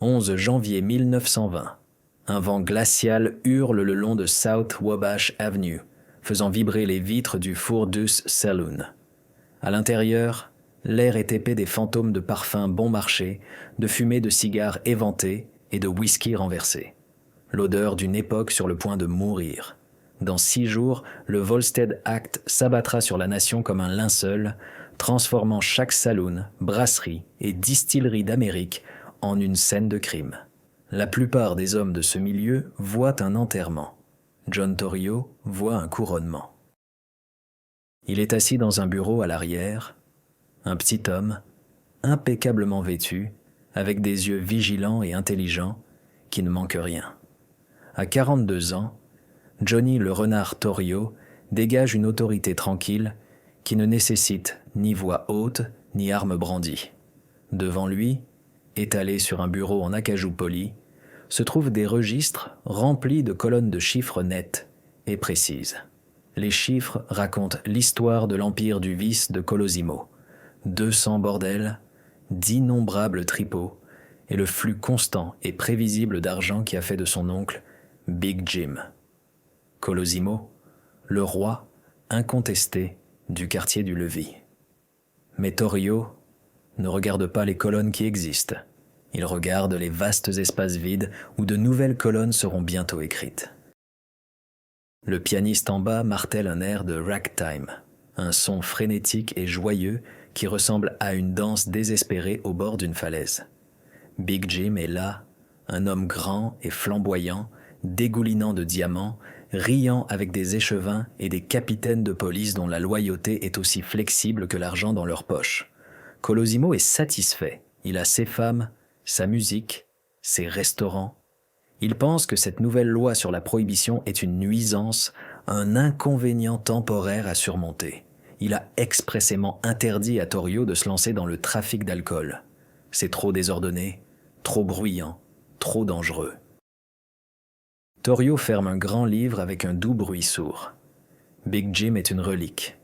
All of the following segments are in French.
11 janvier 1920. Un vent glacial hurle le long de South Wabash Avenue, faisant vibrer les vitres du Four-Deuce Saloon. À l'intérieur, l'air est épais des fantômes de parfums bon marché, de fumée de cigares éventés et de whisky renversé. L'odeur d'une époque sur le point de mourir. Dans 6 jours, le Volstead Act s'abattra sur la nation comme un linceul, transformant chaque saloon, brasserie et distillerie d'Amérique en une scène de crime. La plupart des hommes de ce milieu voient un enterrement. John Torrio voit un couronnement. Il est assis dans un bureau à l'arrière, un petit homme, impeccablement vêtu, avec des yeux vigilants et intelligents, qui ne manquent rien. À 42 ans, Johnny le renard Torrio dégage une autorité tranquille qui ne nécessite ni voix haute ni arme brandie. Devant lui, étalés sur un bureau en acajou poli, se trouvent des registres remplis de colonnes de chiffres nettes et précises. Les chiffres racontent l'histoire de l'empire du vice de Colosimo, 200 bordels, d'innombrables tripots et le flux constant et prévisible d'argent qui a fait de son oncle Big Jim. Colosimo, le roi incontesté du quartier du Levis. Mais Torrio ne regarde pas les colonnes qui existent. Il regarde les vastes espaces vides où de nouvelles colonnes seront bientôt écrites. Le pianiste en bas martèle un air de ragtime, un son frénétique et joyeux qui ressemble à une danse désespérée au bord d'une falaise. Big Jim est là, un homme grand et flamboyant, dégoulinant de diamants, riant avec des échevins et des capitaines de police dont la loyauté est aussi flexible que l'argent dans leur poche. Colosimo est satisfait. Il a ses femmes, sa musique, ses restaurants. Il pense que cette nouvelle loi sur la prohibition est une nuisance, un inconvénient temporaire à surmonter. Il a expressément interdit à Torrio de se lancer dans le trafic d'alcool. C'est trop désordonné, trop bruyant, trop dangereux. Torrio ferme un grand livre avec un doux bruit sourd. Big Jim est une relique.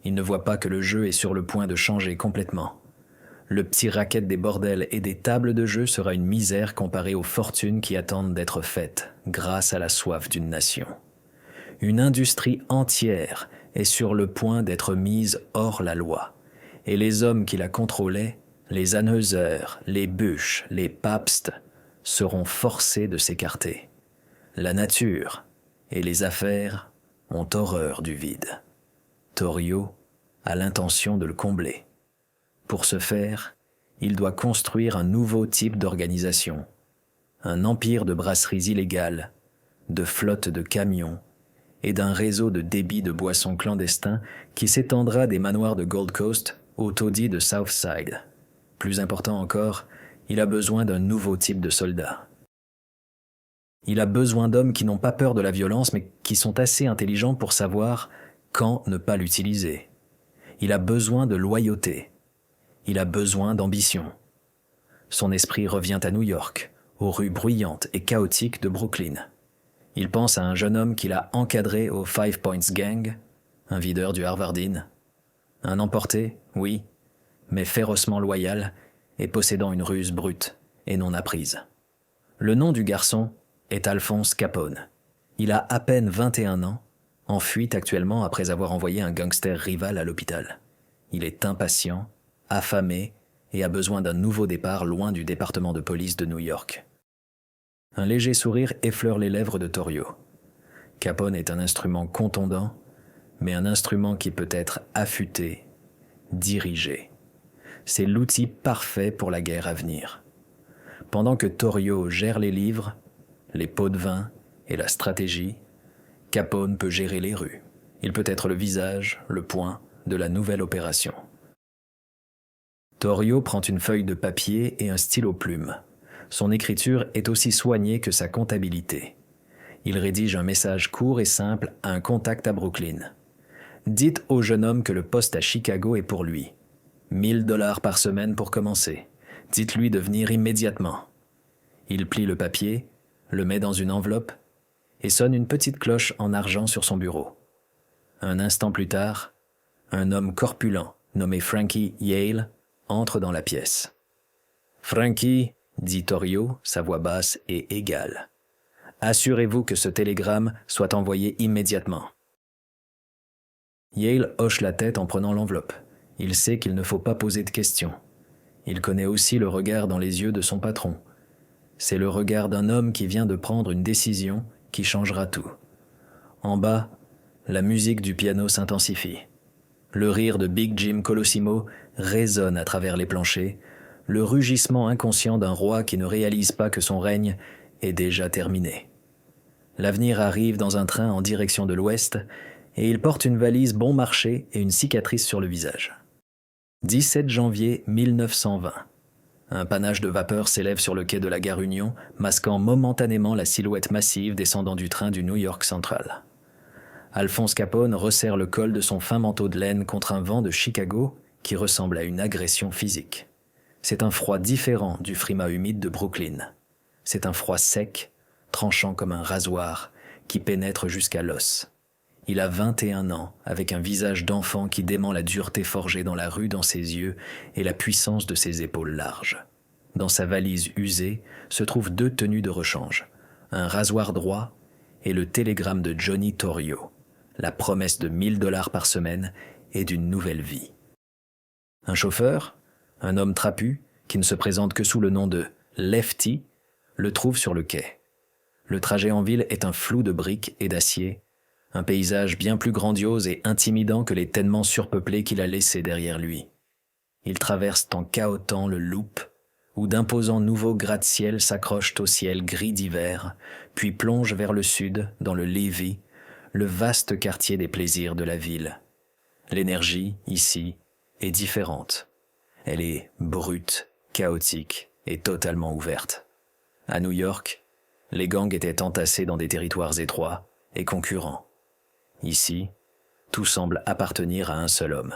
Il ne voit pas que le jeu est sur le point de changer complètement. Le petit racket des bordels et des tables de jeu sera une misère comparée aux fortunes qui attendent d'être faites grâce à la soif d'une nation. Une industrie entière est sur le point d'être mise hors la loi, et les hommes qui la contrôlaient, les Anheuser, les Busch, les Pabst, seront forcés de s'écarter. La nature et les affaires ont horreur du vide. Torrio a l'intention de le combler. Pour ce faire, il doit construire un nouveau type d'organisation, un empire de brasseries illégales, de flottes de camions et d'un réseau de débits de boissons clandestins qui s'étendra des manoirs de Gold Coast aux taudis de Southside. Plus important encore, il a besoin d'un nouveau type de soldats. Il a besoin d'hommes qui n'ont pas peur de la violence mais qui sont assez intelligents pour savoir quand ne pas l'utiliser. Il a besoin de loyauté. Il a besoin d'ambition. Son esprit revient à New York, aux rues bruyantes et chaotiques de Brooklyn. Il pense à un jeune homme qu'il a encadré au Five Points Gang, un videur du Harvardine. Un emporté, oui, mais férocement loyal et possédant une ruse brute et non apprise. Le nom du garçon est Alphonse Capone. Il a à peine 21 ans, en fuite actuellement après avoir envoyé un gangster rival à l'hôpital. Il est impatient, affamé et a besoin d'un nouveau départ loin du département de police de New York. Un léger sourire effleure les lèvres de Torrio. Capone est un instrument contondant, mais un instrument qui peut être affûté, dirigé. C'est l'outil parfait pour la guerre à venir. Pendant que Torrio gère les livres, les pots de vin et la stratégie, Capone peut gérer les rues. Il peut être le visage, le point de la nouvelle opération. Torrio prend une feuille de papier et un stylo plume. Son écriture est aussi soignée que sa comptabilité. Il rédige un message court et simple à un contact à Brooklyn. Dites au jeune homme que le poste à Chicago est pour lui. 1 000 $ par semaine pour commencer. Dites-lui de venir immédiatement. Il plie le papier, le met dans une enveloppe et sonne une petite cloche en argent sur son bureau. Un instant plus tard, un homme corpulent nommé Frankie Yale entre dans la pièce. « Frankie, dit Torrio, sa voix basse et égale. Assurez-vous que ce télégramme soit envoyé immédiatement. Yale hoche la tête en prenant l'enveloppe. Il sait qu'il ne faut pas poser de questions. Il connaît aussi le regard dans les yeux de son patron. C'est le regard d'un homme qui vient de prendre une décision qui changera tout. En bas, la musique du piano s'intensifie. Le rire de Big Jim Colosimo résonne à travers les planchers, le rugissement inconscient d'un roi qui ne réalise pas que son règne est déjà terminé. L'avenir arrive dans un train en direction de l'ouest et il porte une valise bon marché et une cicatrice sur le visage. 17 janvier 1920. Un panache de vapeur s'élève sur le quai de la gare Union, masquant momentanément la silhouette massive descendant du train du New York Central. Alphonse Capone resserre le col de son fin manteau de laine contre un vent de Chicago qui ressemble à une agression physique. C'est un froid différent du frima humide de Brooklyn. C'est un froid sec, tranchant comme un rasoir, qui pénètre jusqu'à l'os. Il a 21 ans, avec un visage d'enfant qui dément la dureté forgée dans la rue dans ses yeux et la puissance de ses épaules larges. Dans sa valise usée se trouvent 2 tenues de rechange, un rasoir droit et le télégramme de Johnny Torrio, la promesse de $1000 par semaine et d'une nouvelle vie. Un chauffeur, un homme trapu, qui ne se présente que sous le nom de Lefty, le trouve sur le quai. Le trajet en ville est un flou de briques et d'acier, un paysage bien plus grandiose et intimidant que les tènements surpeuplés qu'il a laissés derrière lui. Il traverse en cahotant le Loop, où d'imposants nouveaux gratte-ciel s'accrochent au ciel gris d'hiver, puis plongent vers le sud, dans le Levee, le vaste quartier des plaisirs de la ville. L'énergie, ici, est différente. Elle est brute, chaotique et totalement ouverte. À New York, les gangs étaient entassés dans des territoires étroits et concurrents. Ici, tout semble appartenir à un seul homme.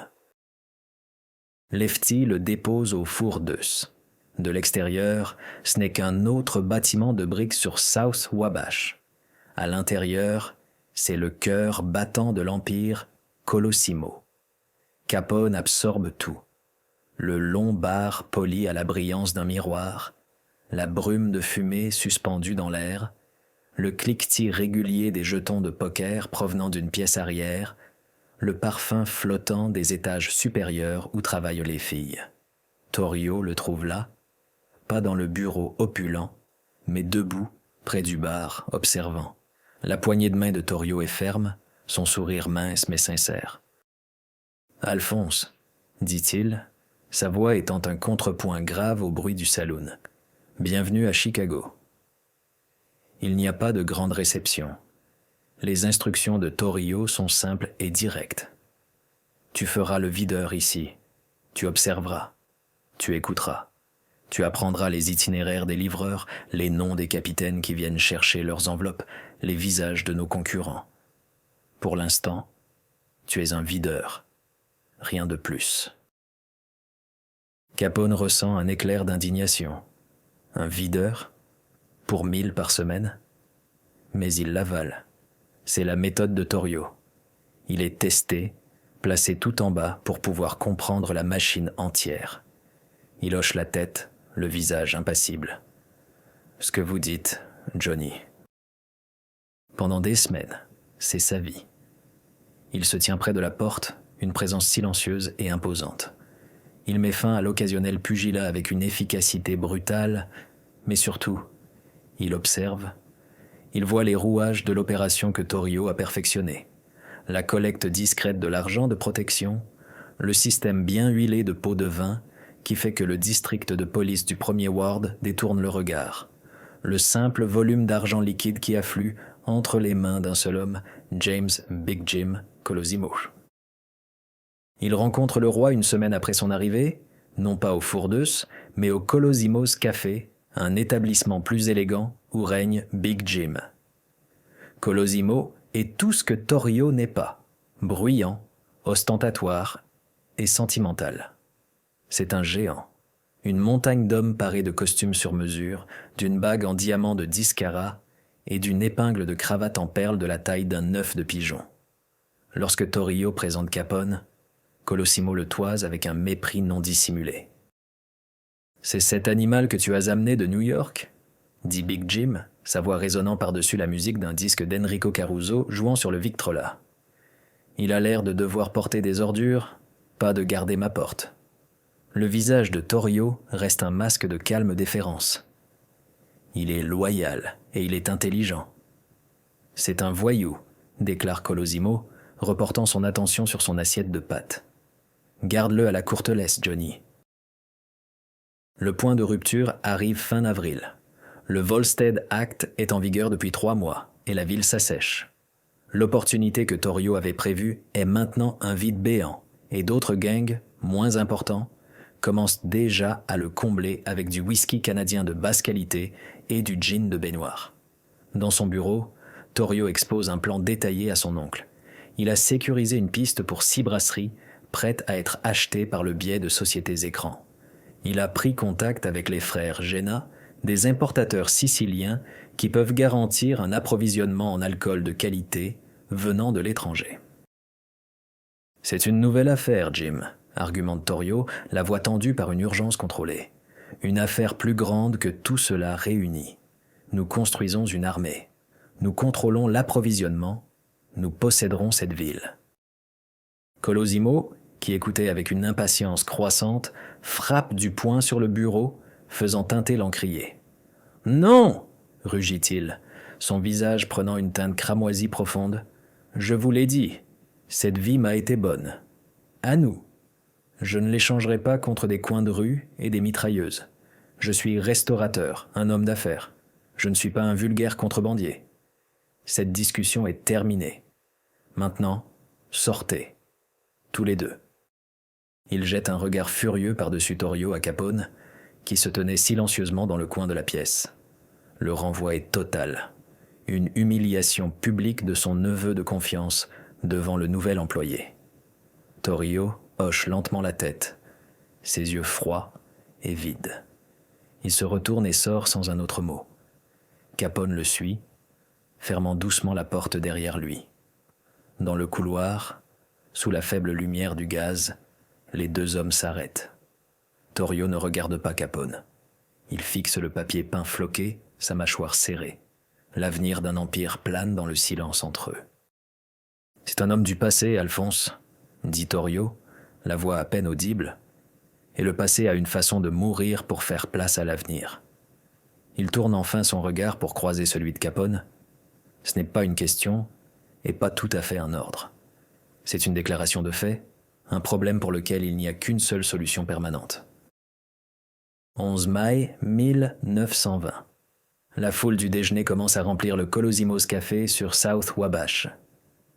Lefty le dépose au four d'Eus. De l'extérieur, ce n'est qu'un autre bâtiment de briques sur South Wabash. À l'intérieur, c'est le cœur battant de l'empire Colosimo. Capone absorbe tout. Le long bar poli à la brillance d'un miroir, la brume de fumée suspendue dans l'air, le cliquetis régulier des jetons de poker provenant d'une pièce arrière, le parfum flottant des étages supérieurs où travaillent les filles. Torrio le trouve là, pas dans le bureau opulent, mais debout, près du bar, observant. La poignée de main de Torrio est ferme, son sourire mince mais sincère. « Alphonse, dit-il, sa voix étant un contrepoint grave au bruit du saloon. Bienvenue à Chicago. » Il n'y a pas de grande réception. Les instructions de Torrio sont simples et directes. Tu feras le videur ici. Tu observeras. Tu écouteras. Tu apprendras les itinéraires des livreurs, les noms des capitaines qui viennent chercher leurs enveloppes, les visages de nos concurrents. Pour l'instant, tu es un videur. Rien de plus. Capone ressent un éclair d'indignation. Un videur ? Pour 1000 par semaine ? Mais il l'avale. C'est la méthode de Torrio. Il est testé, placé tout en bas pour pouvoir comprendre la machine entière. Il hoche la tête, le visage impassible. Ce que vous dites, Johnny. Pendant des semaines, c'est sa vie. Il se tient près de la porte, une présence silencieuse et imposante. Il met fin à l'occasionnel pugilat avec une efficacité brutale, mais surtout, il observe. Il voit les rouages de l'opération que Torrio a perfectionnée. La collecte discrète de l'argent de protection, le système bien huilé de pots de vin qui fait que le district de police du premier ward détourne le regard. Le simple volume d'argent liquide qui afflue entre les mains d'un seul homme, James Big Jim Colosimo. Il rencontre le roi une semaine après son arrivée, non pas au Four d'Eus, mais au Colosimo's Café, un établissement plus élégant où règne Big Jim. Colosimo est tout ce que Torrio n'est pas, bruyant, ostentatoire et sentimental. C'est un géant, une montagne d'hommes parés de costumes sur mesure, d'une bague en diamant de 10 carats et d'une épingle de cravate en perles de la taille d'un œuf de pigeon. Lorsque Torrio présente Capone, Colosimo le toise avec un mépris non dissimulé. C'est cet animal que tu as amené de New York ?» dit Big Jim, sa voix résonnant par-dessus la musique d'un disque d'Enrico Caruso jouant sur le Victrola. « Il a l'air de devoir porter des ordures, pas de garder ma porte. » Le visage de Torrio reste un masque de calme déférence. Il est loyal et il est intelligent. « C'est un voyou, » déclare Colosimo, reportant son attention sur son assiette de pâtes. « Garde-le à la courtelette, Johnny. » Le point de rupture arrive fin avril. Le Volstead Act est en vigueur depuis 3 mois et la ville s'assèche. L'opportunité que Torrio avait prévue est maintenant un vide béant et d'autres gangs, moins importants, commencent déjà à le combler avec du whisky canadien de basse qualité et du gin de baignoire. Dans son bureau, Torrio expose un plan détaillé à son oncle. Il a sécurisé une piste pour 6 brasseries prêtes à être achetées par le biais de sociétés écrans. Il a pris contact avec les frères Gena, des importateurs siciliens qui peuvent garantir un approvisionnement en alcool de qualité venant de l'étranger. « C'est une nouvelle affaire, Jim », argumente Torrio, la voix tendue par une urgence contrôlée. « Une affaire plus grande que tout cela réuni. Nous construisons une armée. Nous contrôlons l'approvisionnement. Nous posséderons cette ville. » Colosimo, qui écoutait avec une impatience croissante, frappe du poing sur le bureau, faisant teinter l'encrier. « Non !» rugit-il, son visage prenant une teinte cramoisie profonde. « Je vous l'ai dit, cette vie m'a été bonne. À nous. Je ne l'échangerai pas contre des coins de rue et des mitrailleuses. Je suis restaurateur, un homme d'affaires. Je ne suis pas un vulgaire contrebandier. Cette discussion est terminée. Maintenant, sortez. Tous les deux. » Il jette un regard furieux par-dessus Torrio à Capone, qui se tenait silencieusement dans le coin de la pièce. Le renvoi est total. Une humiliation publique de son neveu de confiance devant le nouvel employé. Torrio hoche lentement la tête, ses yeux froids et vides. Il se retourne et sort sans un autre mot. Capone le suit, fermant doucement la porte derrière lui. Dans le couloir, sous la faible lumière du gaz, les 2 hommes s'arrêtent. Torrio ne regarde pas Capone. Il fixe le papier peint floqué, sa mâchoire serrée. L'avenir d'un empire plane dans le silence entre eux. « C'est un homme du passé, Alphonse, » dit Torrio, la voix à peine audible, et le passé a une façon de mourir pour faire place à l'avenir. Il tourne enfin son regard pour croiser celui de Capone. Ce n'est pas une question et pas tout à fait un ordre. C'est une déclaration de fait, un problème pour lequel il n'y a qu'une seule solution permanente. 11 mai 1920. La foule du déjeuner commence à remplir le Colosimo's Café sur South Wabash.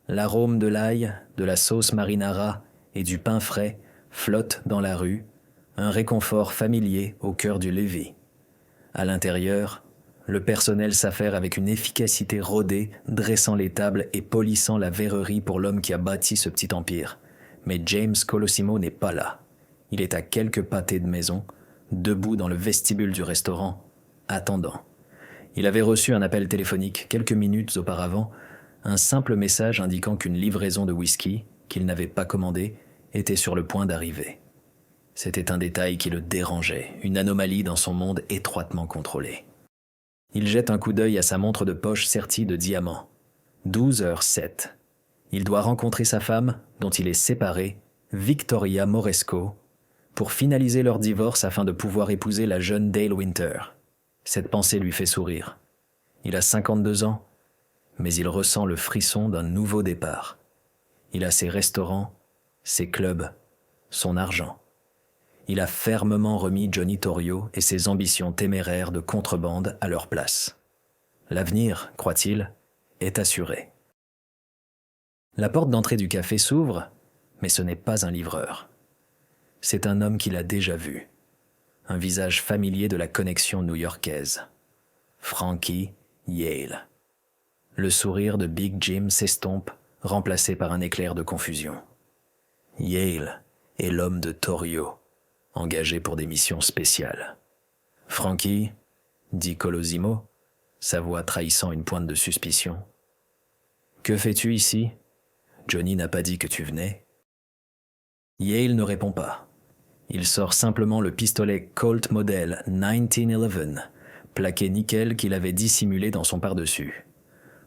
L'arôme de l'ail, de la sauce marinara et du pain frais flotte dans la rue, un réconfort familier au cœur du Lévis. À l'intérieur, le personnel s'affaire avec une efficacité rodée, dressant les tables et polissant la verrerie pour l'homme qui a bâti ce petit empire. Mais James Colosimo n'est pas là. Il est à quelques pâtés de maison, debout dans le vestibule du restaurant, attendant. Il avait reçu un appel téléphonique quelques minutes auparavant, un simple message indiquant qu'une livraison de whisky, qu'il n'avait pas commandée, était sur le point d'arriver. C'était un détail qui le dérangeait, une anomalie dans son monde étroitement contrôlé. Il jette un coup d'œil à sa montre de poche sertie de diamants. 12h07. Il doit rencontrer sa femme, dont il est séparé, Victoria Moresco, pour finaliser leur divorce afin de pouvoir épouser la jeune Dale Winter. Cette pensée lui fait sourire. Il a 52 ans, mais il ressent le frisson d'un nouveau départ. Il a ses restaurants, ses clubs, son argent. Il a fermement remis Johnny Torrio et ses ambitions téméraires de contrebande à leur place. L'avenir, croit-il, est assuré. La porte d'entrée du café s'ouvre, mais ce n'est pas un livreur. C'est un homme qu'il a déjà vu. Un visage familier de la connexion new-yorkaise. Frankie Yale. Le sourire de Big Jim s'estompe, remplacé par un éclair de confusion. Yale est l'homme de Torrio, engagé pour des missions spéciales. « Frankie » dit Colosimo, sa voix trahissant une pointe de suspicion. « Que fais-tu ici ? Johnny n'a pas dit que tu venais. » Yale ne répond pas. Il sort simplement le pistolet Colt modèle 1911, plaqué nickel qu'il avait dissimulé dans son pardessus.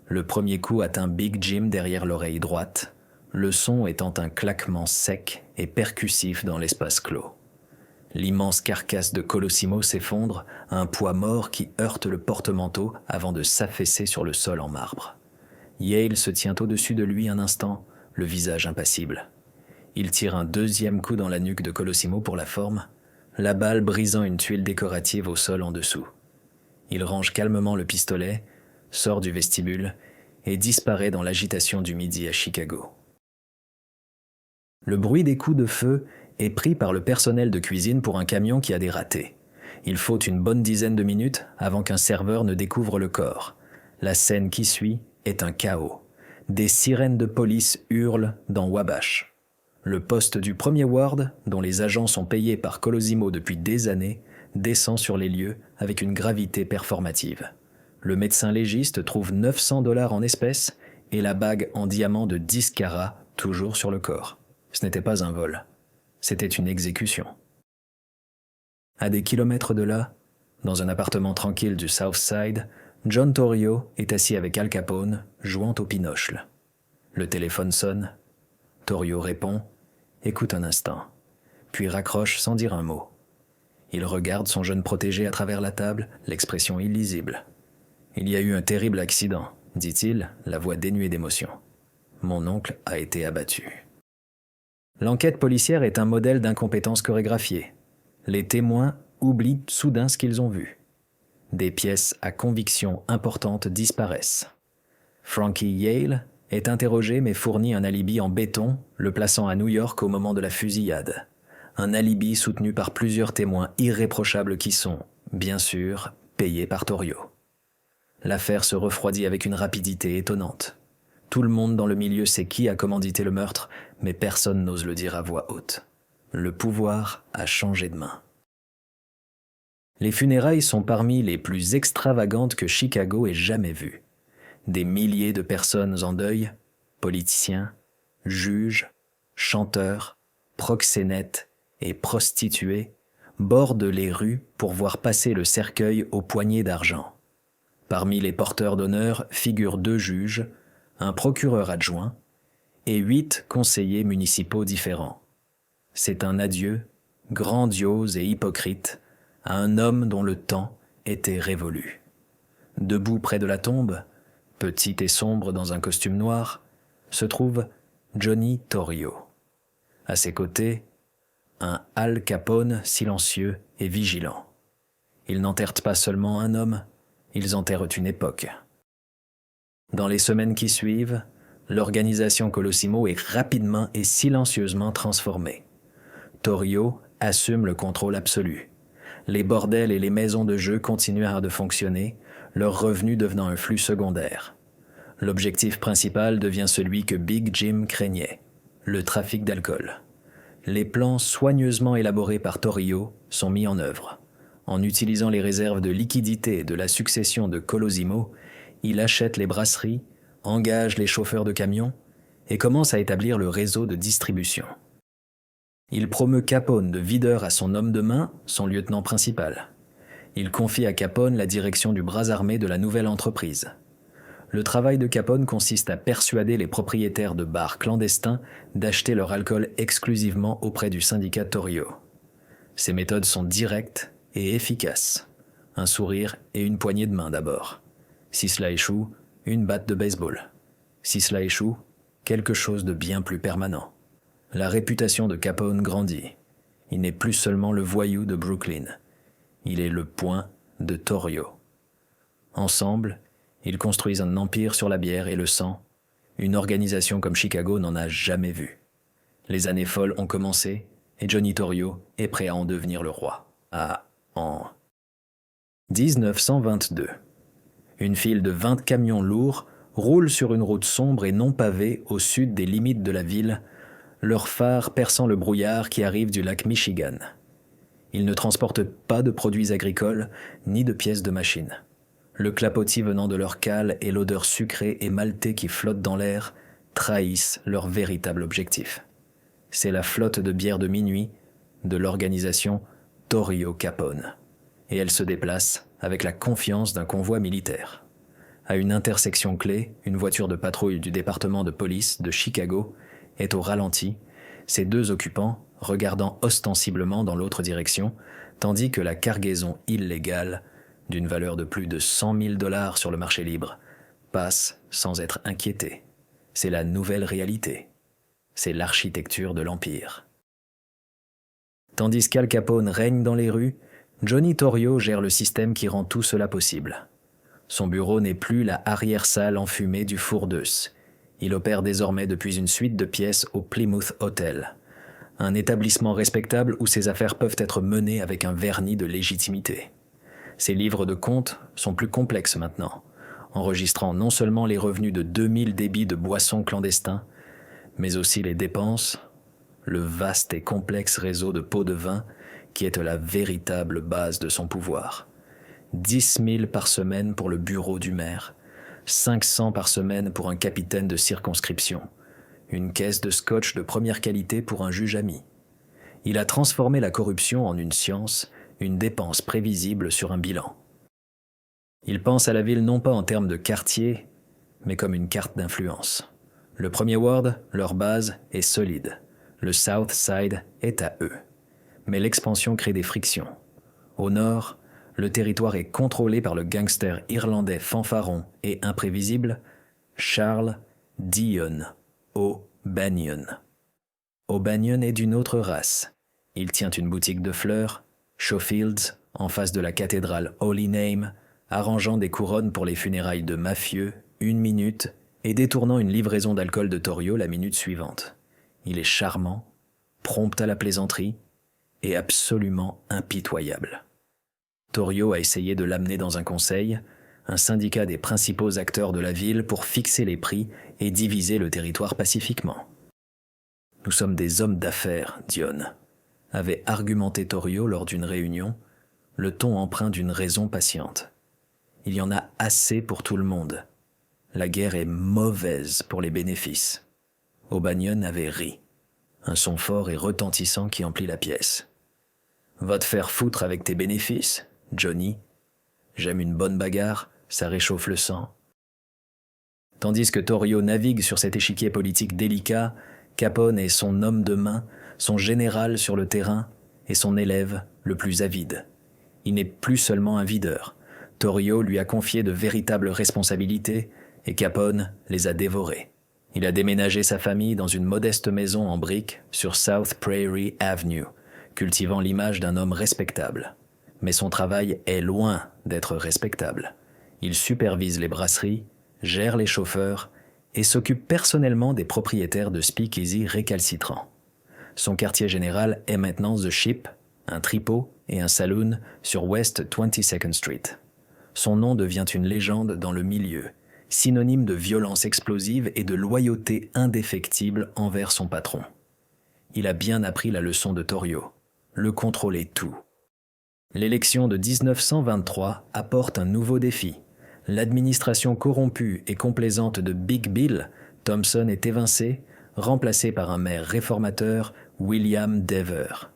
Le premier coup atteint Big Jim derrière l'oreille droite, le son étant un claquement sec et percussif dans l'espace clos. L'immense carcasse de Colosimo s'effondre, un poids mort qui heurte le porte-manteau avant de s'affaisser sur le sol en marbre. Yale se tient au-dessus de lui un instant, le visage impassible. Il tire un deuxième coup dans la nuque de Colosimo pour la forme, la balle brisant une tuile décorative au sol en dessous. Il range calmement le pistolet, sort du vestibule et disparaît dans l'agitation du midi à Chicago. Le bruit des coups de feu est pris par le personnel de cuisine pour un camion qui a des ratés. Il faut une bonne dizaine de minutes avant qu'un serveur ne découvre le corps. La scène qui suit est un chaos. Des sirènes de police hurlent dans Wabash. Le poste du premier ward, dont les agents sont payés par Colosimo depuis des années, descend sur les lieux avec une gravité performative. Le médecin légiste trouve $900 en espèces et la bague en diamant de 10 carats toujours sur le corps. Ce n'était pas un vol, c'était une exécution. À des kilomètres de là, dans un appartement tranquille du South Side, John Torrio est assis avec Al Capone, jouant au pinocle. Le téléphone sonne. Torrio répond, écoute un instant, puis raccroche sans dire un mot. Il regarde son jeune protégé à travers la table, l'expression illisible. « Il y a eu un terrible accident, dit-il, la voix dénuée d'émotion. Mon oncle a été abattu. » L'enquête policière est un modèle d'incompétence chorégraphiée. Les témoins oublient soudain ce qu'ils ont vu. Des pièces à conviction importante disparaissent. Frankie Yale est interrogé mais fournit un alibi en béton, le plaçant à New York au moment de la fusillade. Un alibi soutenu par plusieurs témoins irréprochables qui sont, bien sûr, payés par Torrio. L'affaire se refroidit avec une rapidité étonnante. Tout le monde dans le milieu sait qui a commandité le meurtre, mais personne n'ose le dire à voix haute. Le pouvoir a changé de main. Les funérailles sont parmi les plus extravagantes que Chicago ait jamais vues. Des milliers de personnes en deuil, politiciens, juges, chanteurs, proxénètes et prostituées, bordent les rues pour voir passer le cercueil aux poignées d'argent. Parmi les porteurs d'honneur figurent 2 juges, un procureur adjoint et 8 conseillers municipaux différents. C'est un adieu, grandiose et hypocrite, à un homme dont le temps était révolu. Debout près de la tombe, petit et sombre dans un costume noir, se trouve Johnny Torrio. À ses côtés, un Al Capone silencieux et vigilant. Ils n'enterrent pas seulement un homme, ils enterrent une époque. Dans les semaines qui suivent, l'organisation Colosimo est rapidement et silencieusement transformée. Torrio assume le contrôle absolu. Les bordels et les maisons de jeu continuèrent de fonctionner, leurs revenus devenant un flux secondaire. L'objectif principal devient celui que Big Jim craignait, le trafic d'alcool. Les plans soigneusement élaborés par Torrio sont mis en œuvre. En utilisant les réserves de liquidités de la succession de Colosimo, il achète les brasseries, engage les chauffeurs de camions et commence à établir le réseau de distribution. Il promeut Capone de videur à son homme de main, son lieutenant principal. Il confie à Capone la direction du bras armé de la nouvelle entreprise. Le travail de Capone consiste à persuader les propriétaires de bars clandestins d'acheter leur alcool exclusivement auprès du syndicat Torrio. Ses méthodes sont directes et efficaces. Un sourire et une poignée de main d'abord. Si cela échoue, une batte de baseball. Si cela échoue, quelque chose de bien plus permanent. La réputation de Capone grandit. Il n'est plus seulement le voyou de Brooklyn. Il est le poing de Torrio. Ensemble, ils construisent un empire sur la bière et le sang, une organisation comme Chicago n'en a jamais vu. Les années folles ont commencé et Johnny Torrio est prêt à en devenir le roi. En 1922, une file de 20 camions lourds roule sur une route sombre et non pavée au sud des limites de la ville, leurs phares perçant le brouillard qui arrive du lac Michigan. Ils ne transportent pas de produits agricoles ni de pièces de machines. Le clapotis venant de leur cale et l'odeur sucrée et maltée qui flotte dans l'air trahissent leur véritable objectif. C'est la flotte de bière de minuit, de l'organisation Torrio Capone, et elle se déplace avec la confiance d'un convoi militaire. À une intersection clé, une voiture de patrouille du département de police de Chicago est au ralenti, ses deux occupants regardant ostensiblement dans l'autre direction, tandis que la cargaison illégale, d'une valeur de plus de 100 000 $ sur le marché libre, passe sans être inquiétée. C'est la nouvelle réalité. C'est l'architecture de l'Empire. Tandis qu'Al Capone règne dans les rues, Johnny Torrio gère le système qui rend tout cela possible. Son bureau n'est plus la arrière-salle enfumée du four d'Eus. Il opère désormais depuis une suite de pièces au Plymouth Hotel, un établissement respectable où ses affaires peuvent être menées avec un vernis de légitimité. Ses livres de comptes sont plus complexes maintenant, enregistrant non seulement les revenus de 2000 débits de boissons clandestins, mais aussi les dépenses, le vaste et complexe réseau de pots de vin qui est la véritable base de son pouvoir. 10 000 par semaine pour le bureau du maire, 500 par semaine pour un capitaine de circonscription, une caisse de scotch de première qualité pour un juge ami. Il a transformé la corruption en une science, une dépense prévisible sur un bilan. Il pense à la ville non pas en termes de quartier, mais comme une carte d'influence. Le premier ward, leur base, est solide. Le South Side est à eux. Mais l'expansion crée des frictions. Au nord, le territoire est contrôlé par le gangster irlandais fanfaron et imprévisible Charles Dion O'Banion. O'Banion est d'une autre race. Il tient une boutique de fleurs, Schofields, en face de la cathédrale Holy Name, arrangeant des couronnes pour les funérailles de mafieux, 1 minute, et détournant une livraison d'alcool de Torrio la minute suivante. Il est charmant, prompt à la plaisanterie et absolument impitoyable. Torrio a essayé de l'amener dans un conseil, un syndicat des principaux acteurs de la ville pour fixer les prix et diviser le territoire pacifiquement. « Nous sommes des hommes d'affaires, Dion », avait argumenté Torrio lors d'une réunion, le ton empreint d'une raison patiente. « Il y en a assez pour tout le monde. La guerre est mauvaise pour les bénéfices. » O'Banion avait ri, un son fort et retentissant qui emplit la pièce. « Va te faire foutre avec tes bénéfices, Johnny. J'aime une bonne bagarre, ça réchauffe le sang. » Tandis que Torrio navigue sur cet échiquier politique délicat, Capone est son homme de main, son général sur le terrain et son élève le plus avide. Il n'est plus seulement un videur. Torrio lui a confié de véritables responsabilités et Capone les a dévorées. Il a déménagé sa famille dans une modeste maison en briques sur South Prairie Avenue, cultivant l'image d'un homme respectable. Mais son travail est loin d'être respectable. Il supervise les brasseries, gère les chauffeurs et s'occupe personnellement des propriétaires de speakeasy récalcitrants. Son quartier général est maintenant The Ship, un tripot et un saloon sur West 22nd Street. Son nom devient une légende dans le milieu, synonyme de violence explosive et de loyauté indéfectible envers son patron. Il a bien appris la leçon de Torrio, le contrôler tout. L'élection de 1923 apporte un nouveau défi. L'administration corrompue et complaisante de Big Bill, Thompson est évincée, remplacé par un maire réformateur, William Dever.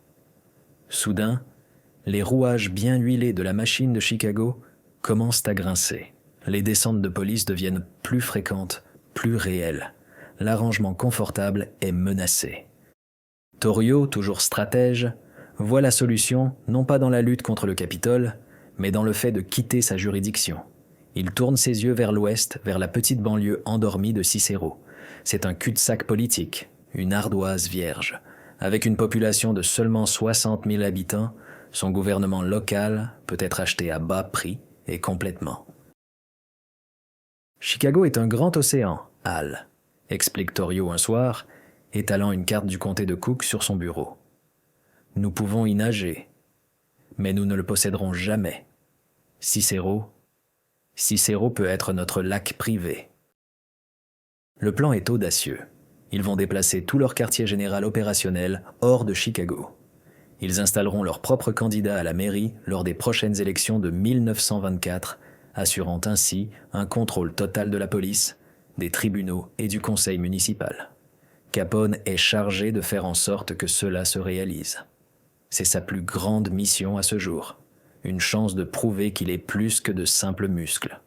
Soudain, les rouages bien huilés de la machine de Chicago commencent à grincer. Les descentes de police deviennent plus fréquentes, plus réelles. L'arrangement confortable est menacé. Torrio, toujours stratège, voit la solution non pas dans la lutte contre le Capitole, mais dans le fait de quitter sa juridiction. Il tourne ses yeux vers l'ouest, vers la petite banlieue endormie de Cicero. C'est un cul-de-sac politique, une ardoise vierge. Avec une population de seulement 60 000 habitants, son gouvernement local peut être acheté à bas prix et complètement. « Chicago est un grand océan, Al », explique Torrio un soir, étalant une carte du comté de Cook sur son bureau. « Nous pouvons y nager, mais nous ne le posséderons jamais. Cicero peut être notre lac privé. » Le plan est audacieux. Ils vont déplacer tout leur quartier général opérationnel hors de Chicago. Ils installeront leur propre candidat à la mairie lors des prochaines élections de 1924, assurant ainsi un contrôle total de la police, des tribunaux et du conseil municipal. Capone est chargé de faire en sorte que cela se réalise. C'est sa plus grande mission à ce jour, une chance de prouver qu'il est plus que de simples muscles.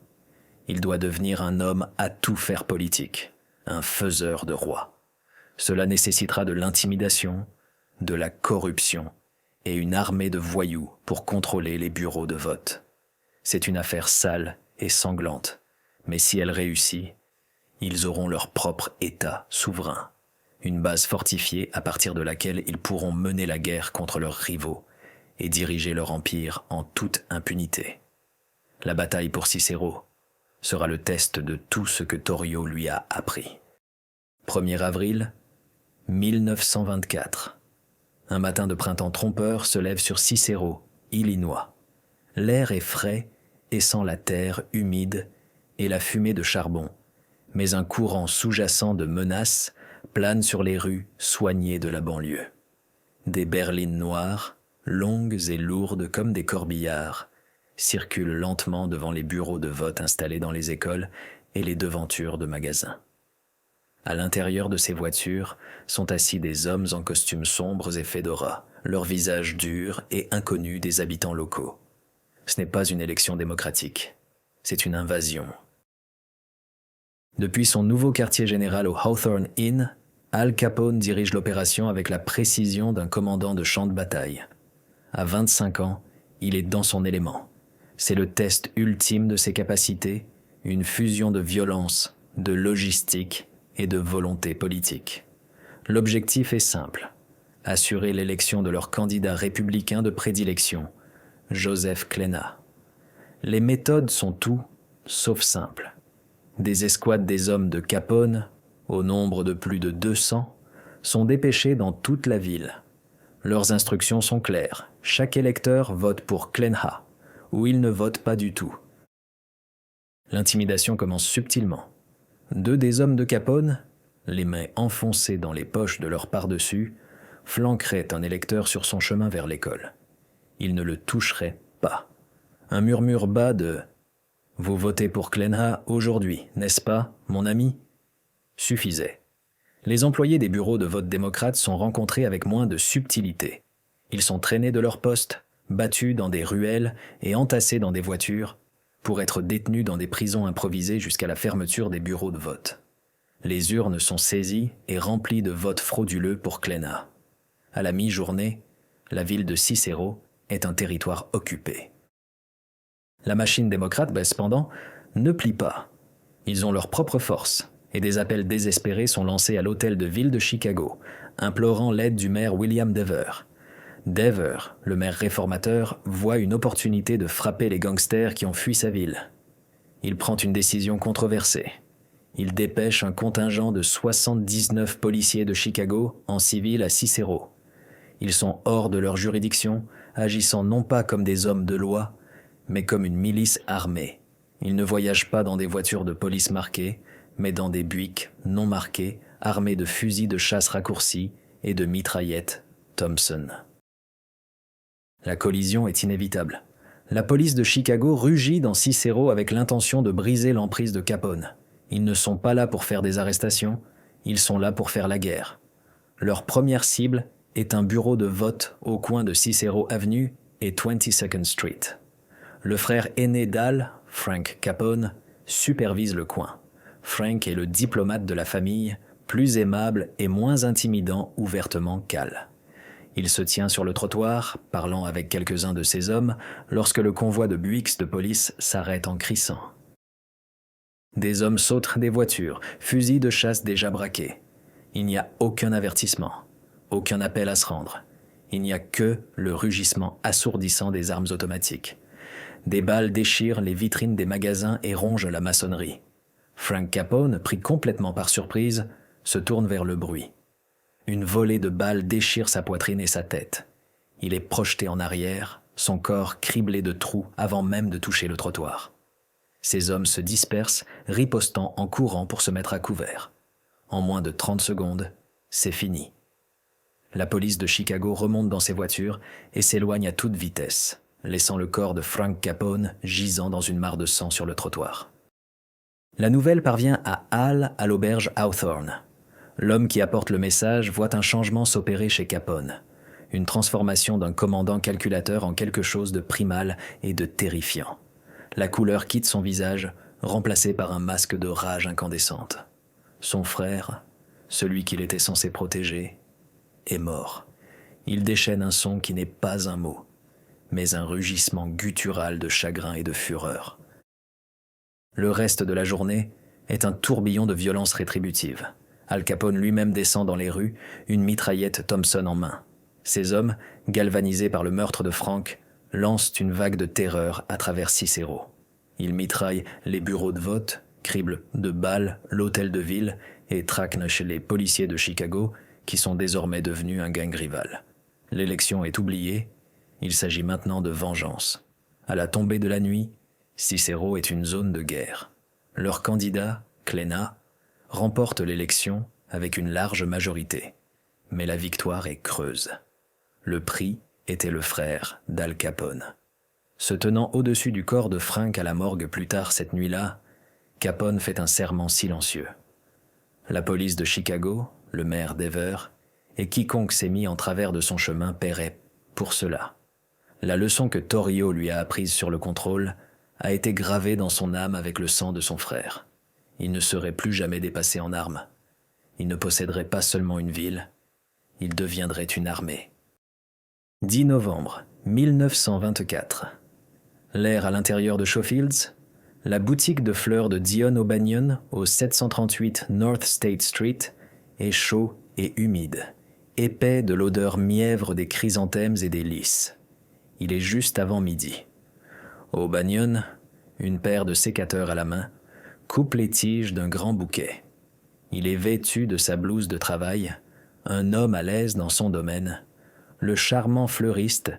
Il doit devenir un homme à tout faire politique, un faiseur de rois. Cela nécessitera de l'intimidation, de la corruption et une armée de voyous pour contrôler les bureaux de vote. C'est une affaire sale et sanglante, mais si elle réussit, ils auront leur propre État souverain, une base fortifiée à partir de laquelle ils pourront mener la guerre contre leurs rivaux et diriger leur empire en toute impunité. La bataille pour Cicéro sera le test de tout ce que Torrio lui a appris. 1er avril 1924. Un matin de printemps trompeur se lève sur Cicéro, Illinois. L'air est frais et sent la terre humide et la fumée de charbon, mais un courant sous-jacent de menaces plane sur les rues soignées de la banlieue. Des berlines noires, longues et lourdes comme des corbillards, circulent lentement devant les bureaux de vote installés dans les écoles et les devantures de magasins. À l'intérieur de ces voitures sont assis des hommes en costumes sombres et fedora, leurs visages durs et inconnus des habitants locaux. Ce n'est pas une élection démocratique, c'est une invasion. Depuis son nouveau quartier général au Hawthorne Inn, Al Capone dirige l'opération avec la précision d'un commandant de champ de bataille. À 25 ans, il est dans son élément. C'est le test ultime de ses capacités, une fusion de violence, de logistique et de volonté politique. L'objectif est simple, assurer l'élection de leur candidat républicain de prédilection, Joseph Klena. Les méthodes sont tout, sauf simples. Des escouades des hommes de Capone, au nombre de plus de 200, sont dépêchés dans toute la ville. Leurs instructions sont claires, chaque électeur vote pour Klena, ou il ne vote pas du tout. L'intimidation commence subtilement. 2 des hommes de Capone, les mains enfoncées dans les poches de leur pardessus, flanqueraient un électeur sur son chemin vers l'école. Ils ne le toucheraient pas. Un murmure bas de « Vous votez pour Klena aujourd'hui, n'est-ce pas, mon ami ?» suffisait. Les employés des bureaux de vote démocrates sont rencontrés avec moins de subtilité. Ils sont traînés de leur poste, battus dans des ruelles et entassés dans des voitures, pour être détenus dans des prisons improvisées jusqu'à la fermeture des bureaux de vote. Les urnes sont saisies et remplies de votes frauduleux pour Klena. À la mi-journée, la ville de Cicéro est un territoire occupé. La machine démocrate, cependant, ne plie pas. Ils ont leur propre force, et des appels désespérés sont lancés à l'hôtel de ville de Chicago, implorant l'aide du maire William Dever. Dever, le maire réformateur, voit une opportunité de frapper les gangsters qui ont fui sa ville. Il prend une décision controversée. Il dépêche un contingent de 79 policiers de Chicago en civil à Cicéro. Ils sont hors de leur juridiction, agissant non pas comme des hommes de loi, mais comme une milice armée. Ils ne voyagent pas dans des voitures de police marquées, mais dans des Buick non marqués, armés de fusils de chasse raccourcis et de mitraillettes Thompson. La collision est inévitable. La police de Chicago rugit dans Cicéro avec l'intention de briser l'emprise de Capone. Ils ne sont pas là pour faire des arrestations, ils sont là pour faire la guerre. Leur première cible est un bureau de vote au coin de Cicero Avenue et 22nd Street. Le frère aîné d'Al, Frank Capone, supervise le coin. Frank est le diplomate de la famille, plus aimable et moins intimidant ouvertement qu'Al. Il se tient sur le trottoir, parlant avec quelques-uns de ses hommes, lorsque le convoi de Buicks de police s'arrête en crissant. Des hommes sautent des voitures, fusils de chasse déjà braqués. Il n'y a aucun avertissement, aucun appel à se rendre. Il n'y a que le rugissement assourdissant des armes automatiques. Des balles déchirent les vitrines des magasins et rongent la maçonnerie. Frank Capone, pris complètement par surprise, se tourne vers le bruit. Une volée de balles déchire sa poitrine et sa tête. Il est projeté en arrière, son corps criblé de trous avant même de toucher le trottoir. Ces hommes se dispersent, ripostant en courant pour se mettre à couvert. En moins de 30 secondes, c'est fini. La police de Chicago remonte dans ses voitures et s'éloigne à toute vitesse, laissant le corps de Frank Capone gisant dans une mare de sang sur le trottoir. La nouvelle parvient à Al à l'auberge Hawthorne. L'homme qui apporte le message voit un changement s'opérer chez Capone. une transformation d'un commandant calculateur en quelque chose de primal et de terrifiant. La couleur quitte son visage, remplacé par un masque de rage incandescente. Son frère, celui qu'il était censé protéger, est mort. Il déchaîne un son qui n'est pas un mot, mais un rugissement guttural de chagrin et de fureur. Le reste de la journée est un tourbillon de violence rétributive. Al Capone lui-même descend dans les rues, une mitraillette Thompson en main. Ses hommes, galvanisés par le meurtre de Frank, lancent une vague de terreur à travers Cicero. Ils mitraillent les bureaux de vote, criblent de balles l'hôtel de ville et traquent chez les policiers de Chicago, qui sont désormais devenus un gang rival. L'élection est oubliée, il s'agit maintenant de vengeance. À la tombée de la nuit, Cicero est une zone de guerre. Leur candidat, Clena, remporte l'élection avec une large majorité. Mais la victoire est creuse. Le prix était le frère d'Al Capone. Se tenant au-dessus du corps de Frank à la morgue plus tard cette nuit-là, Capone fait un serment silencieux. La police de Chicago, le maire Dever, et quiconque s'est mis en travers de son chemin paierait pour cela. La leçon que Torrio lui a apprise sur le contrôle a été gravée dans son âme avec le sang de son frère. Il ne serait plus jamais dépassé en armes. Il ne posséderait pas seulement une ville, il deviendrait une armée. 10 novembre 1924. L'air à l'intérieur de Schofields, la boutique de fleurs de Dion O'Banion au 738 North State Street est chaud et humide, épais de l'odeur mièvre des chrysanthèmes et des lys. Il est juste avant midi. O'Banion, une paire de sécateurs à la main, coupe les tiges d'un grand bouquet. Il est vêtu de sa blouse de travail, un homme à l'aise dans son domaine, le charmant fleuriste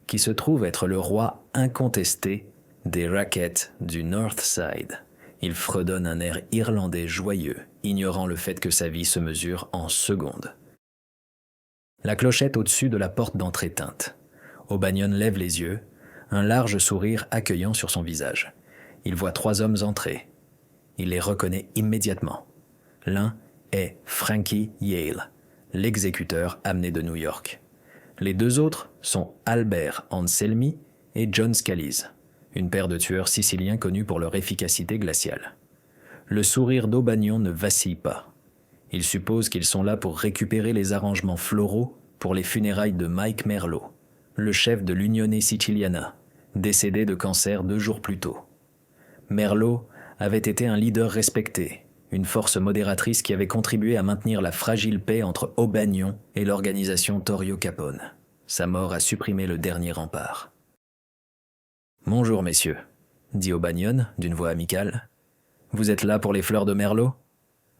qui se trouve être le roi incontesté des rackets du North Side. Il fredonne un air irlandais joyeux, ignorant le fait que sa vie se mesure en secondes. La clochette au-dessus de la porte d'entrée teinte. O'Banion lève les yeux, un large sourire accueillant sur son visage. Il voit 3 hommes entrer. Il les reconnaît immédiatement. L'un est Frankie Yale, l'exécuteur amené de New York. Les 2 autres sont Albert Anselmi et John Scalise, une paire de tueurs siciliens connus pour leur efficacité glaciale. Le sourire d'Aubagnon ne vacille pas. Il suppose qu'ils sont là pour récupérer les arrangements floraux pour les funérailles de Mike Merlo, le chef de l'Unione Siciliana, décédé de cancer 2 jours plus tôt. Merlo avait été un leader respecté, une force modératrice qui avait contribué à maintenir la fragile paix entre O'Banion et l'organisation Torrio Capone. Sa mort a supprimé le dernier rempart. « Bonjour, messieurs, » dit O'Banion d'une voix amicale. « Vous êtes là pour les fleurs de Merlot ?»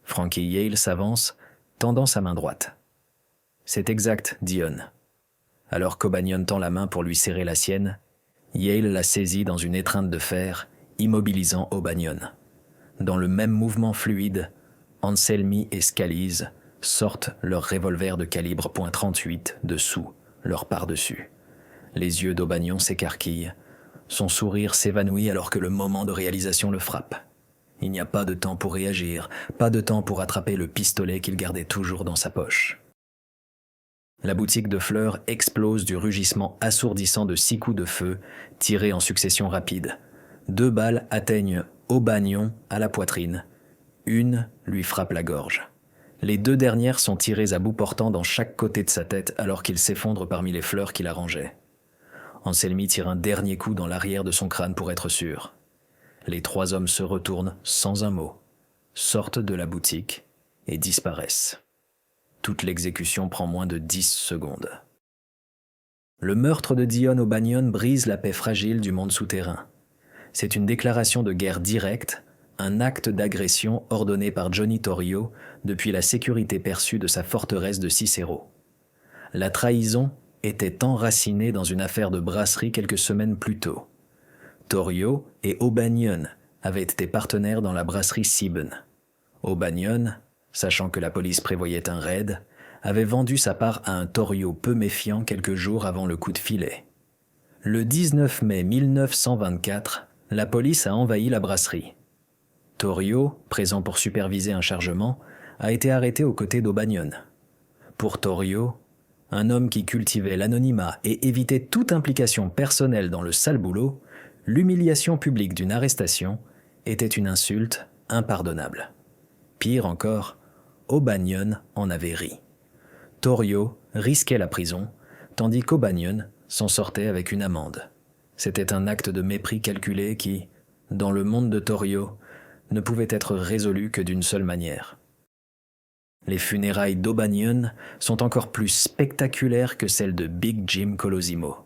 Frankie Yale s'avance, tendant sa main droite. « C'est exact, Dion. » Alors qu'O'Banion tend la main pour lui serrer la sienne, Yale la saisit dans une étreinte de fer, immobilisant O'Banion. Dans le même mouvement fluide, Anselmi et Scalise sortent leurs revolvers de calibre .38 dessous, leur par-dessus. Les yeux d'Aubagnon s'écarquillent, son sourire s'évanouit alors que le moment de réalisation le frappe. Il n'y a pas de temps pour réagir, pas de temps pour attraper le pistolet qu'il gardait toujours dans sa poche. La boutique de fleurs explose du rugissement assourdissant de 6 coups de feu tirés en succession rapide. 2 balles atteignent O'Banion à la poitrine. Une lui frappe la gorge. Les 2 dernières sont tirées à bout portant dans chaque côté de sa tête alors qu'il s'effondre parmi les fleurs qu'il arrangeait. Anselmi tire un dernier coup dans l'arrière de son crâne pour être sûr. Les 3 hommes se retournent sans un mot, sortent de la boutique et disparaissent. Toute l'exécution prend moins de 10 secondes. Le meurtre de Dion O'Banion brise la paix fragile du monde souterrain. C'est une déclaration de guerre directe, un acte d'agression ordonné par Johnny Torrio depuis la sécurité perçue de sa forteresse de Cicero. La trahison était enracinée dans une affaire de brasserie quelques semaines plus tôt. Torrio et O'Banion avaient été partenaires dans la brasserie Sieben. O'Banion, sachant que la police prévoyait un raid, avait vendu sa part à un Torrio peu méfiant quelques jours avant le coup de filet. Le 19 mai 1924, la police a envahi la brasserie. Torrio, présent pour superviser un chargement, a été arrêté aux côtés d'Aubagnon. Pour Torrio, un homme qui cultivait l'anonymat et évitait toute implication personnelle dans le sale boulot, l'humiliation publique d'une arrestation était une insulte impardonnable. Pire encore, O'Banion en avait ri. Torrio risquait la prison, tandis qu'O'Banion s'en sortait avec une amende. C'était un acte de mépris calculé qui, dans le monde de Torrio, ne pouvait être résolu que d'une seule manière. Les funérailles d'O'Banion sont encore plus spectaculaires que celles de Big Jim Colosimo.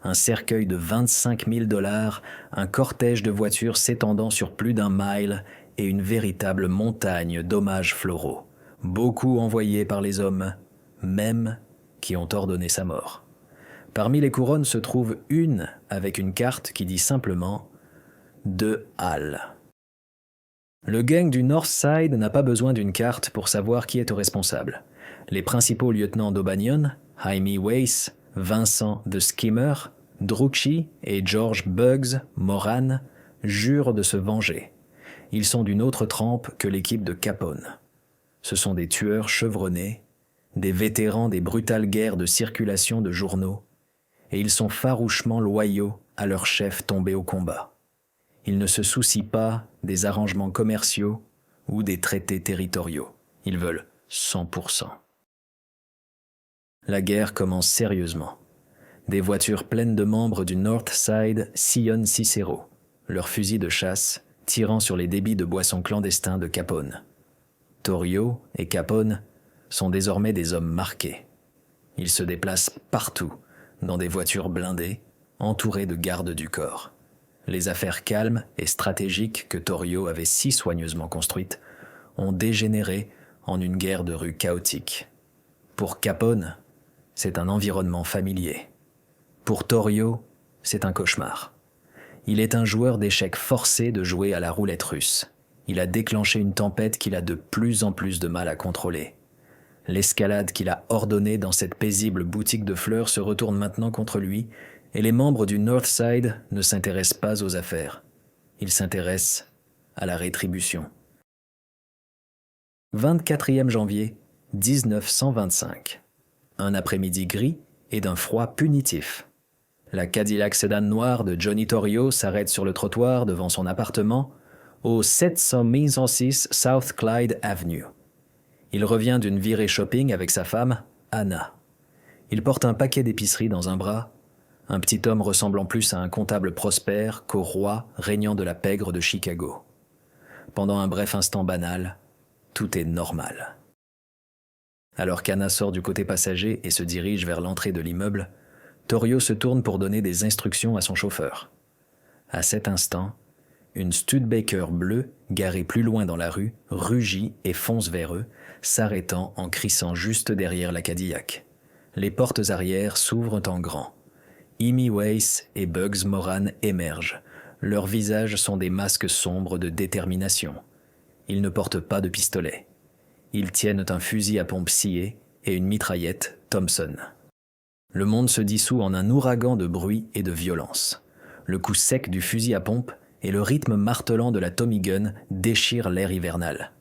Un cercueil de 25 000 $, un cortège de voitures s'étendant sur plus d'1 mile et une véritable montagne d'hommages floraux, beaucoup envoyés par les hommes, même qui ont ordonné sa mort. Parmi les couronnes se trouve une avec une carte qui dit simplement « De Hall ». Le gang du North Side n'a pas besoin d'une carte pour savoir qui est au responsable. Les principaux lieutenants d'O'Banion, Jaime Weiss, Vincent The Skimmer, Drukchi et George Bugs Moran, jurent de se venger. Ils sont d'une autre trempe que l'équipe de Capone. Ce sont des tueurs chevronnés, des vétérans des brutales guerres de circulation de journaux, et ils sont farouchement loyaux à leur chef tombé au combat. Ils ne se soucient pas des arrangements commerciaux ou des traités territoriaux. Ils veulent 100%. La guerre commence sérieusement. Des voitures pleines de membres du North Side sillonnent Cicero, leurs fusils de chasse tirant sur les débits de boissons clandestins de Capone. Torrio et Capone sont désormais des hommes marqués. Ils se déplacent partout, dans des voitures blindées, entourées de gardes du corps. Les affaires calmes et stratégiques que Torrio avait si soigneusement construites ont dégénéré en une guerre de rue chaotique. Pour Capone, c'est un environnement familier. Pour Torrio, c'est un cauchemar. Il est un joueur d'échecs forcé de jouer à la roulette russe. Il a déclenché une tempête qu'il a de plus en plus de mal à contrôler. L'escalade qu'il a ordonnée dans cette paisible boutique de fleurs se retourne maintenant contre lui, et les membres du North Side ne s'intéressent pas aux affaires. Ils s'intéressent à la rétribution. 24e janvier 1925. Un après-midi gris et d'un froid punitif. La Cadillac Sedan noire de Johnny Torrio s'arrête sur le trottoir devant son appartement au 706 South Clyde Avenue. Il revient d'une virée shopping avec sa femme, Anna. Il porte un paquet d'épicerie dans un bras, un petit homme ressemblant plus à un comptable prospère qu'au roi régnant de la pègre de Chicago. Pendant un bref instant banal, tout est normal. Alors qu'Anna sort du côté passager et se dirige vers l'entrée de l'immeuble, Torrio se tourne pour donner des instructions à son chauffeur. À cet instant, une Studebaker bleue, garée plus loin dans la rue, rugit et fonce vers eux, s'arrêtant en crissant juste derrière la Cadillac. Les portes arrière s'ouvrent en grand. Jaime Weiss et Bugs Moran émergent. Leurs visages sont des masques sombres de détermination. Ils ne portent pas de pistolet. Ils tiennent un fusil à pompe scié et une mitraillette Thompson. Le monde se dissout en un ouragan de bruit et de violence. Le coup sec du fusil à pompe et le rythme martelant de la Tommy Gun déchirent l'air hivernal.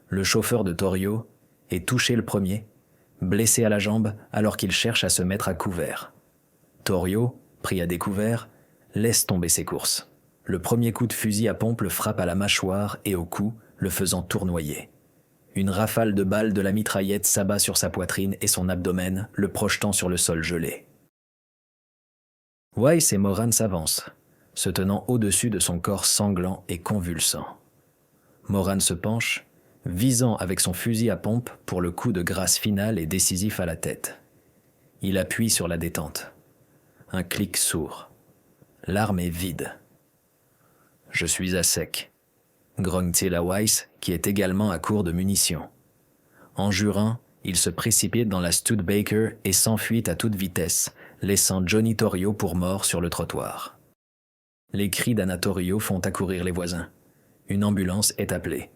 Le chauffeur de Torrio est touché le premier, blessé à la jambe alors qu'il cherche à se mettre à couvert. Torrio, pris à découvert, laisse tomber ses courses. Le premier coup de fusil à pompe le frappe à la mâchoire et au cou, le faisant tournoyer. Une rafale de balles de la mitraillette s'abat sur sa poitrine et son abdomen, le projetant sur le sol gelé. Weiss et Moran s'avancent, se tenant au-dessus de son corps sanglant et convulsant. Moran se penche, visant avec son fusil à pompe pour le coup de grâce final et décisif à la tête. Il appuie sur la détente. Un clic sourd. L'arme est vide. « Je suis à sec », grogne-t-il à Weiss, qui est également à court de munitions. En jurant, il se précipite dans la Studebaker et s'enfuit à toute vitesse, laissant Johnny Torrio pour mort sur le trottoir. Les cris d'Anna Torrio font accourir les voisins. Une ambulance est appelée.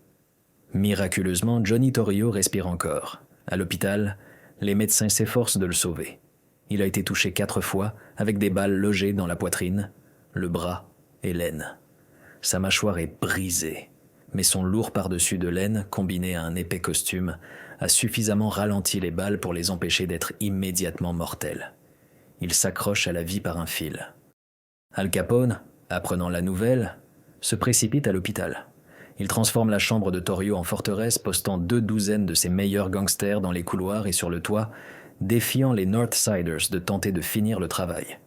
Miraculeusement, Johnny Torrio respire encore. À l'hôpital, les médecins s'efforcent de le sauver. Il a été touché 4 fois, avec des balles logées dans la poitrine, le bras et l'aine. Sa mâchoire est brisée, mais son lourd par-dessus de laine, combiné à un épais costume, a suffisamment ralenti les balles pour les empêcher d'être immédiatement mortelles. Il s'accroche à la vie par un fil. Al Capone, apprenant la nouvelle, se précipite à l'hôpital. Il transforme la chambre de Torrio en forteresse, postant 2 douzaines de ses meilleurs gangsters dans les couloirs et sur le toit, défiant les Northsiders de tenter de finir le travail.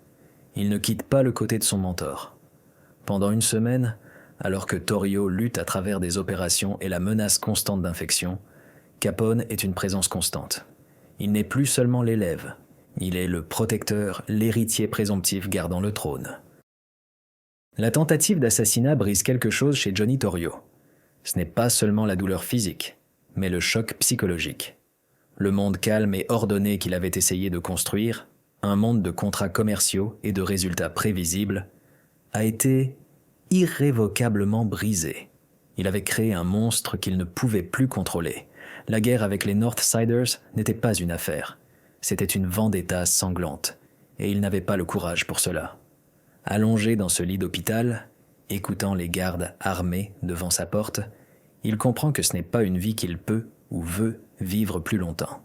Il ne quitte pas le côté de son mentor. Pendant une semaine, alors que Torrio lutte à travers des opérations et la menace constante d'infection, Capone est une présence constante. Il n'est plus seulement l'élève, il est le protecteur, l'héritier présomptif gardant le trône. La tentative d'assassinat brise quelque chose chez Johnny Torrio. Ce n'est pas seulement la douleur physique, mais le choc psychologique. Le monde calme et ordonné qu'il avait essayé de construire, un monde de contrats commerciaux et de résultats prévisibles, a été irrévocablement brisé. Il avait créé un monstre qu'il ne pouvait plus contrôler. La guerre avec les Northsiders n'était pas une affaire. C'était une vendetta sanglante, et il n'avait pas le courage pour cela. Allongé dans ce lit d'hôpital, écoutant les gardes armés devant sa porte, il comprend que ce n'est pas une vie qu'il peut ou veut vivre plus longtemps.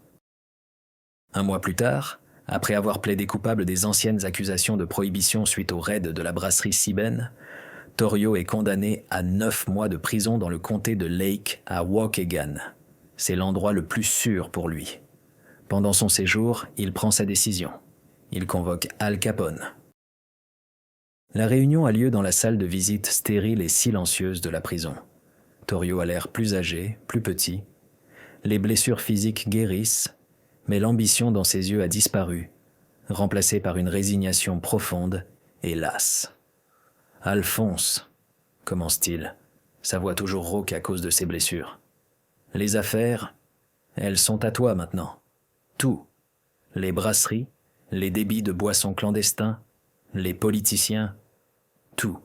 Un mois plus tard, après avoir plaidé coupable des anciennes accusations de prohibition suite au raid de la brasserie Seaben, Torrio est condamné à 9 mois de prison dans le comté de Lake à Waukegan. C'est l'endroit le plus sûr pour lui. Pendant son séjour, il prend sa décision. Il convoque Al Capone. La réunion a lieu dans la salle de visite stérile et silencieuse de la prison. Torrio a l'air plus âgé, plus petit. Les blessures physiques guérissent, mais l'ambition dans ses yeux a disparu, remplacée par une résignation profonde et lasse. « Alphonse, commence-t-il, sa voix toujours rauque à cause de ses blessures. Les affaires, elles sont à toi maintenant. Tout. Les brasseries, les débits de boissons clandestins, les politiciens, tout.